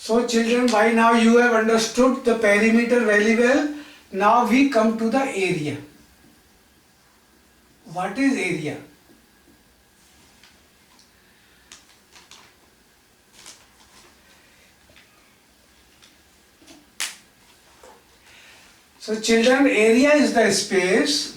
So children, by now you have understood the perimeter very well. Now we come to the area. What is area? So children, area is the space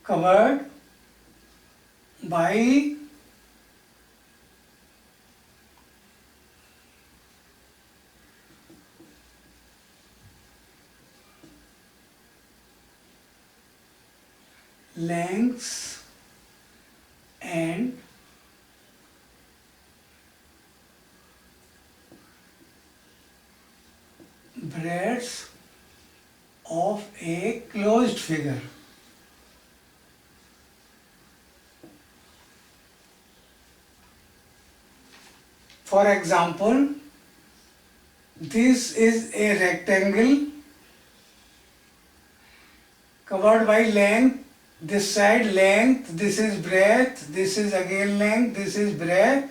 covered by lengths and breadths of a closed figure. For example, this is a rectangle covered by length, this side length, this is breadth, this is again length, this is breadth,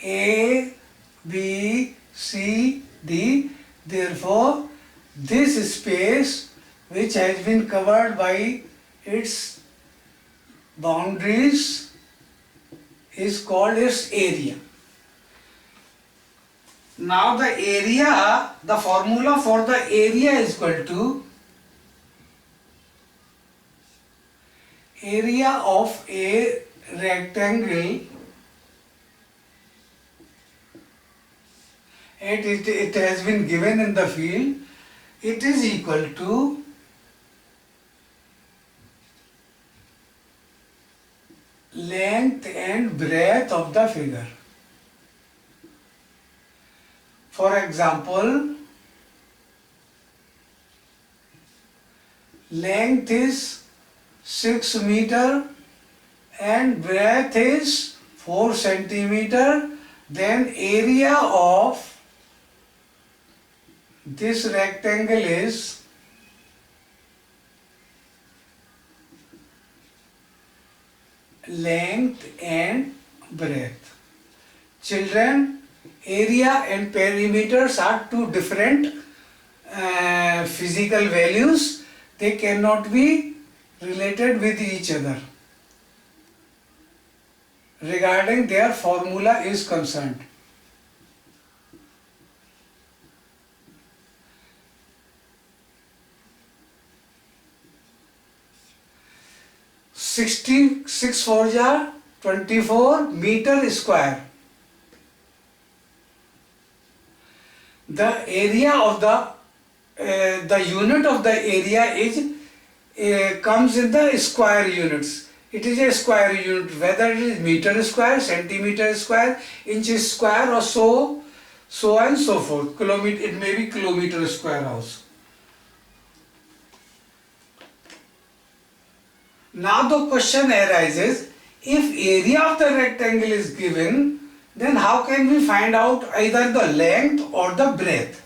A, B, C, D. Therefore, this space which has been covered by its boundaries is called its area. Now the area, the formula for the area is equal to area of a rectangle, and it has been given in the field, it is equal to length and breadth of the figure. For example, length is 6 meter and breadth is 4 centimeter, then area of this rectangle is length and breadth. Children, area and perimeters are two different physical values. They cannot be related with each other regarding their formula is concerned. Six four ja 24 meter square. The area of the unit of the area is comes in the square units. It is a square unit, whether it is meter square, centimeter square, inches square, or so and so forth. Kilometer, it may be kilometer square also. Now the question arises, if area of the rectangle is given, then how can we find out either the length or the breadth?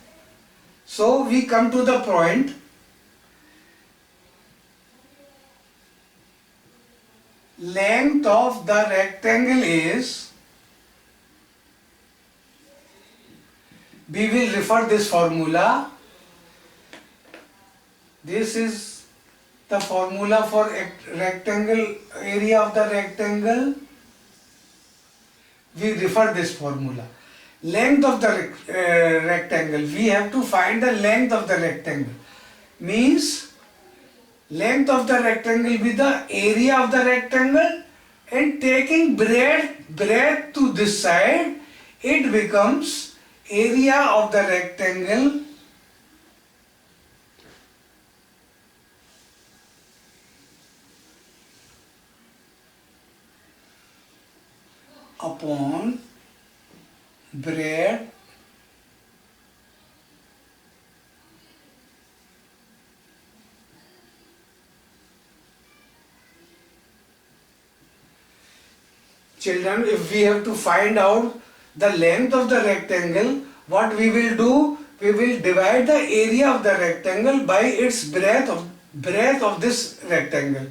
So we come to the point, length of the rectangle is, we will refer this formula. This is the formula for rectangle, area of the rectangle. We refer this formula. Length of the rectangle, we have to find the length of the rectangle. Means length of the rectangle with the area of the rectangle, and taking breadth to this side, it becomes area of the rectangle upon breadth Children, if we have to find out the length of the rectangle, what we will do, we will divide the area of the rectangle by its breadth of this rectangle.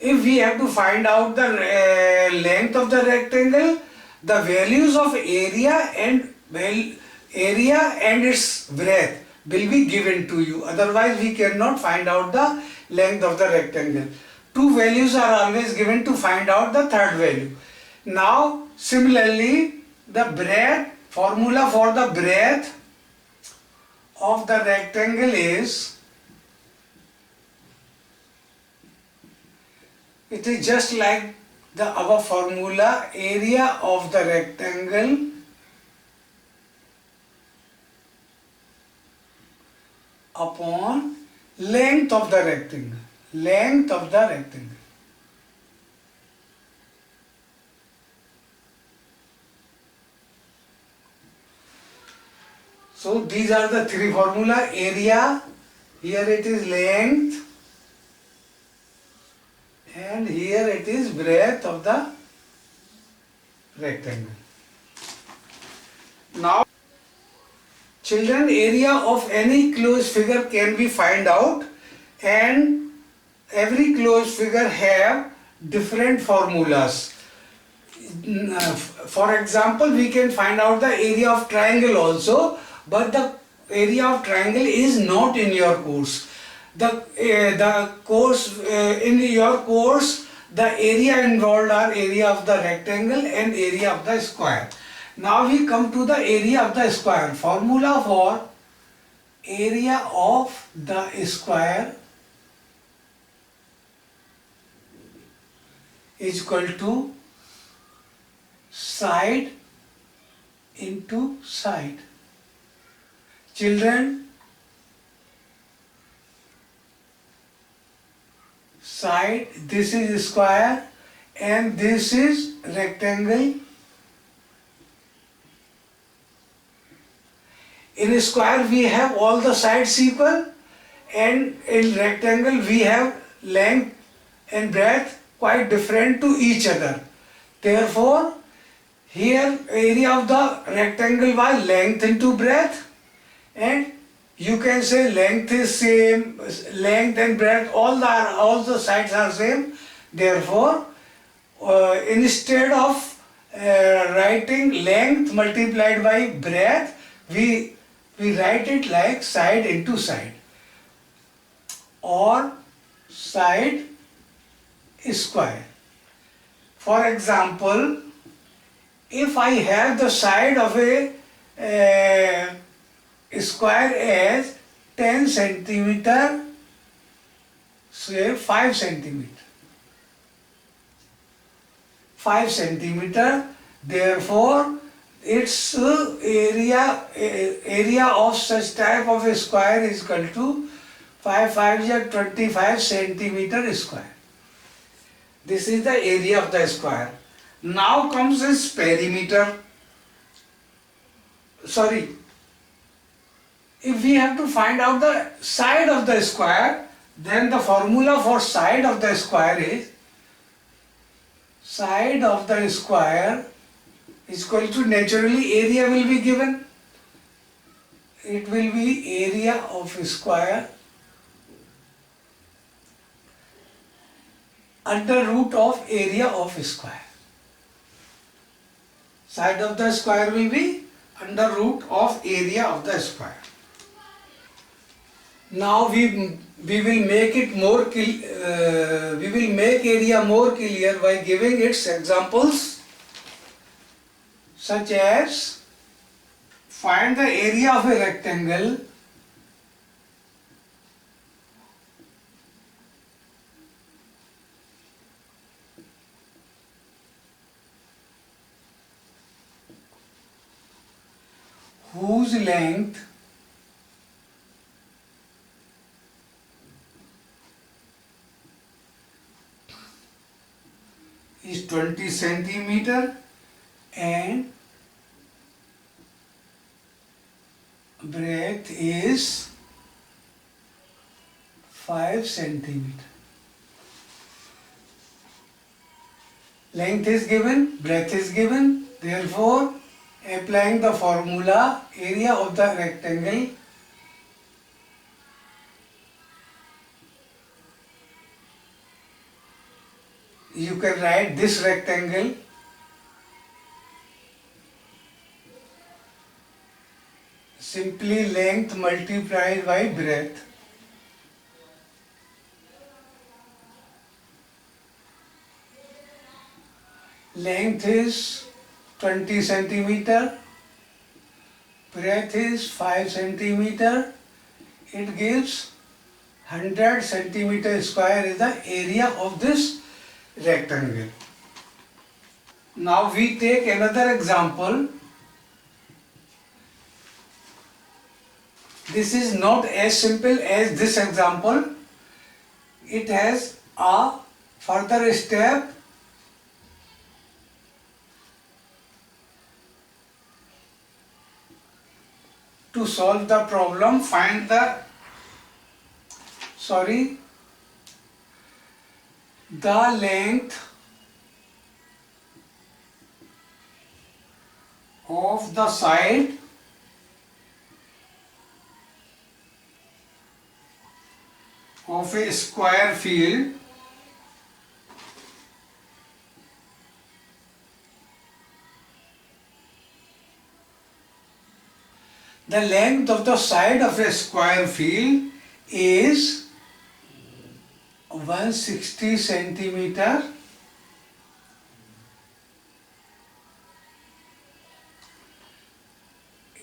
If we have to find out the length of the rectangle, the values of area and its breadth will be given to you. Otherwise, we cannot find out the length of the rectangle. Two values are always given to find out the third value. Now, similarly, the breadth, formula for the breadth of the rectangle is, it is just like the above formula, area of the rectangle upon length of the rectangle. Length of the rectangle. So these are the three formula. Area, here it is length, and here it is breadth of the rectangle. Now, children, area of any closed figure can be find out, and every closed figure have different formulas. For example, we can find out the area of triangle also, but the area of triangle is not in your course. The course in your course, the area involved are area of the rectangle and area of the square. Now we come to the area of the square. Formula for area of the square is equal to side into side. Children, side, this is square and this is rectangle. In a square we have all the sides equal, and in rectangle we have length and breadth quite different to each other. Therefore, here area of the rectangle was length into breadth, and you can say length is same, length and breadth, all the sides are same. Therefore, instead of writing length multiplied by breadth, we write it like side into side, or side square. For example, if I have the side of a square as 10 centimeter, say 5 centimeter. 5 centimeter, therefore its area of such type of a square is equal to 5 5 is 25 centimeter square. This is the area of the square. Now comes its perimeter. Sorry, if we have to find out the side of the square, then the formula for side of the square is side of the square is equal to, naturally area will be given. It will be area of square under root of area of square. Side of the square will be under root of area of the square. Now we will make it more we will make area more clear by giving its examples, such as find the area of a rectangle whose length is 20 centimeter and breadth is 5 centimeter. Length is given, breadth is given, therefore Applying the formula, area of the rectangle you can write this rectangle simply length multiplied by breadth. Length is 20 centimeter, breadth is 5 centimeter. It gives 100 centimeter square is the area of this rectangle. Now we take another example. This is not as simple as this example. It has a further step. To solve the problem, find the length of the side of a square field the length of the side of a square field is 160 centimeter.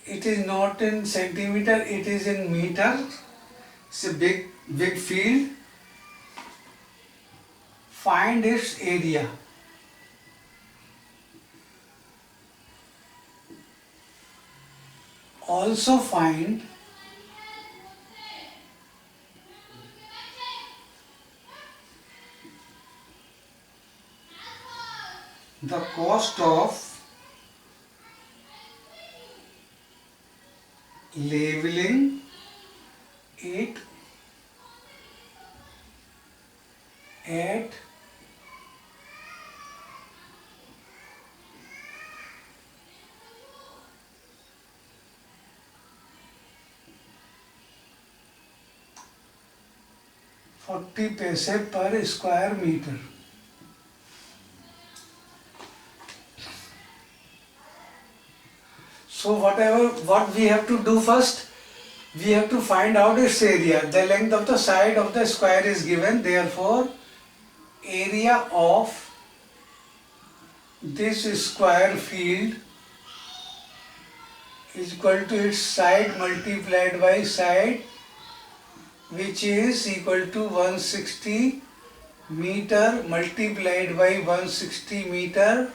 It is not in centimeter, it is in meter. It's a big field. Find its area. Also find the cost of leveling it at $40 per square meter. So what we have to do first, we have to find out its area. The length of the side of the square is given, therefore area of this square field is equal to its side multiplied by side, which is equal to 160 meter multiplied by 160 meter.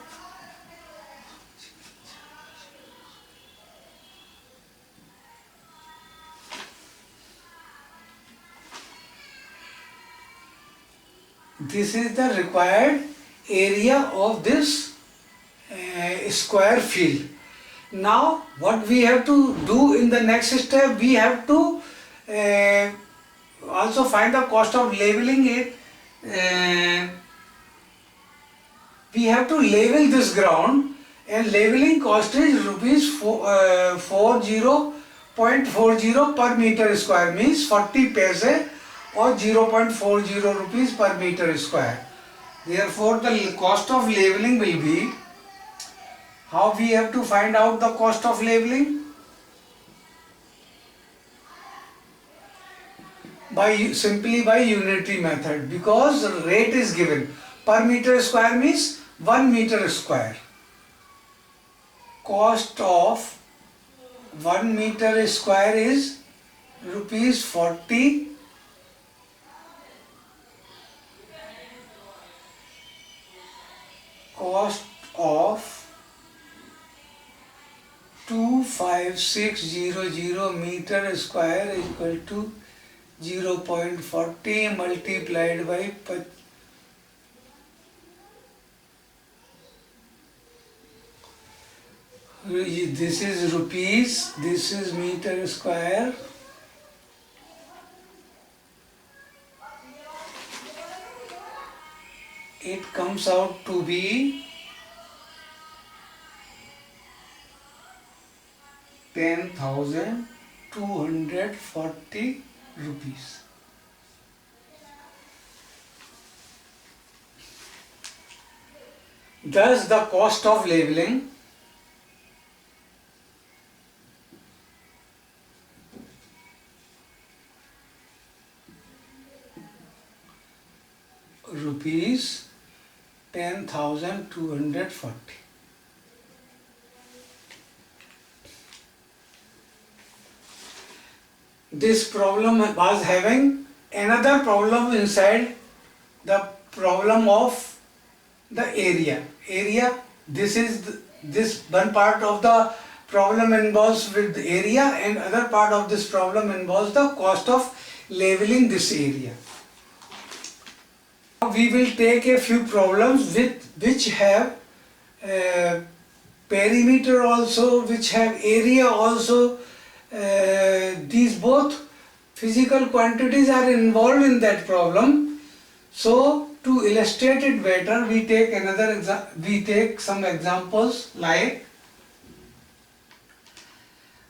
This is the required area of this square field. Now what we have to do in the next step, we have to also find the cost of leveling it. We have to level this ground, and leveling cost is rupees 40.40 per meter square, means 40 paise or 0.40 rupees per meter square. Therefore the cost of leveling will be, how we have to find out the cost of leveling? Simply by unitary method, because rate is given. Per meter square means 1 meter square. Cost of 1 meter square is rupees 40. Cost of 25600 meter square is equal to 0.40 multiplied by this is rupees, this is meter square. It comes out to be 10,240 rupees. Thus the cost of leveling rupees 10,240. This problem was having another problem inside, the problem of the area. This one part of the problem involves with the area, and other part of this problem involves the cost of leveling this area. We will take a few problems which have perimeter also, which have area also. These both physical quantities are involved in that problem. So to illustrate it better, we take some examples like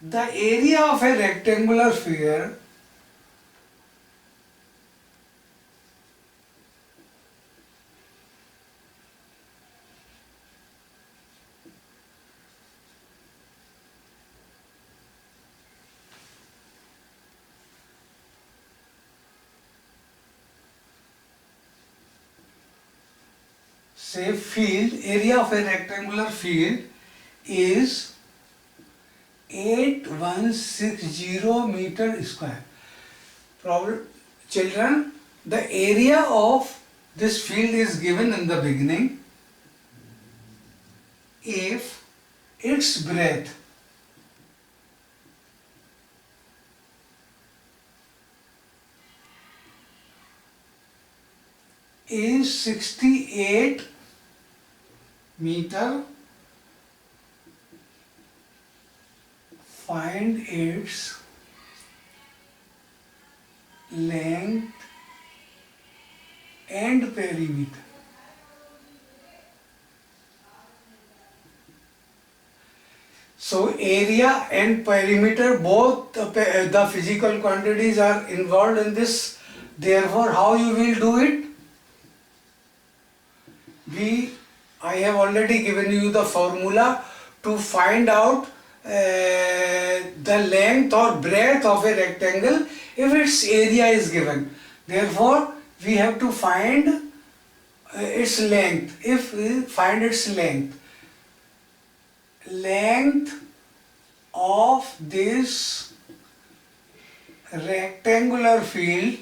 the area of a rectangular sphere area of a rectangular field is 8160 meter square. Children, the area of this field is given in the beginning. If its breadth is 68 meter, find its length and perimeter. So area and perimeter, both the physical quantities are involved in this. Therefore, how you will do it? I have already given you the formula to find out the length or breadth of a rectangle if its area is given. Therefore, we have to find its length. If we find its length of this rectangular field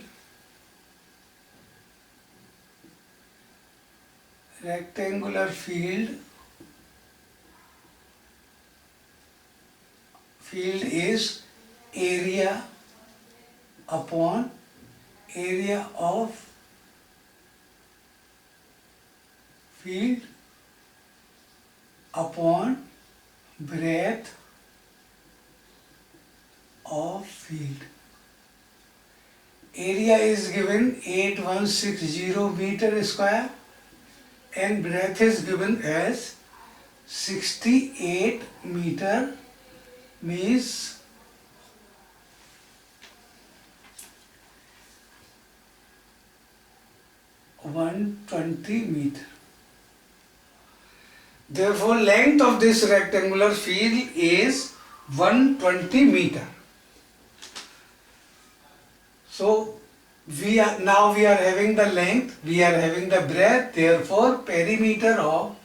is area upon area of field upon breadth of field. Area is given 8160 meter square and breadth is given as 68 meter, means 120 meter. Therefore, length of this rectangular field is 120 meter. So we are having the length, we are having the breadth, therefore perimeter of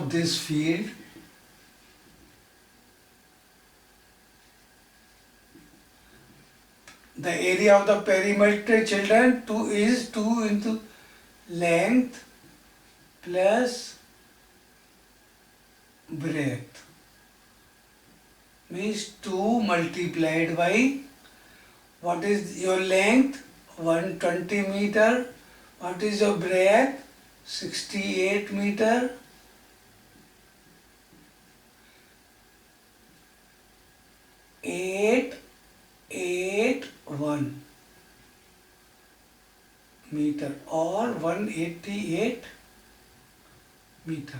this field the area of the perimeter, children, 2 into length plus breadth, means 2 multiplied by, what is your length? 120 meter. What is your breadth? 68 meter. Eight, 1. meter or 188 meter.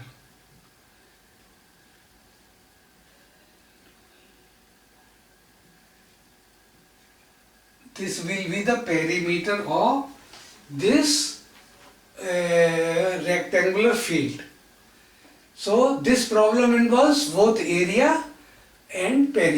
This will be the perimeter of this rectangular field. So this problem involves both area and perimeter.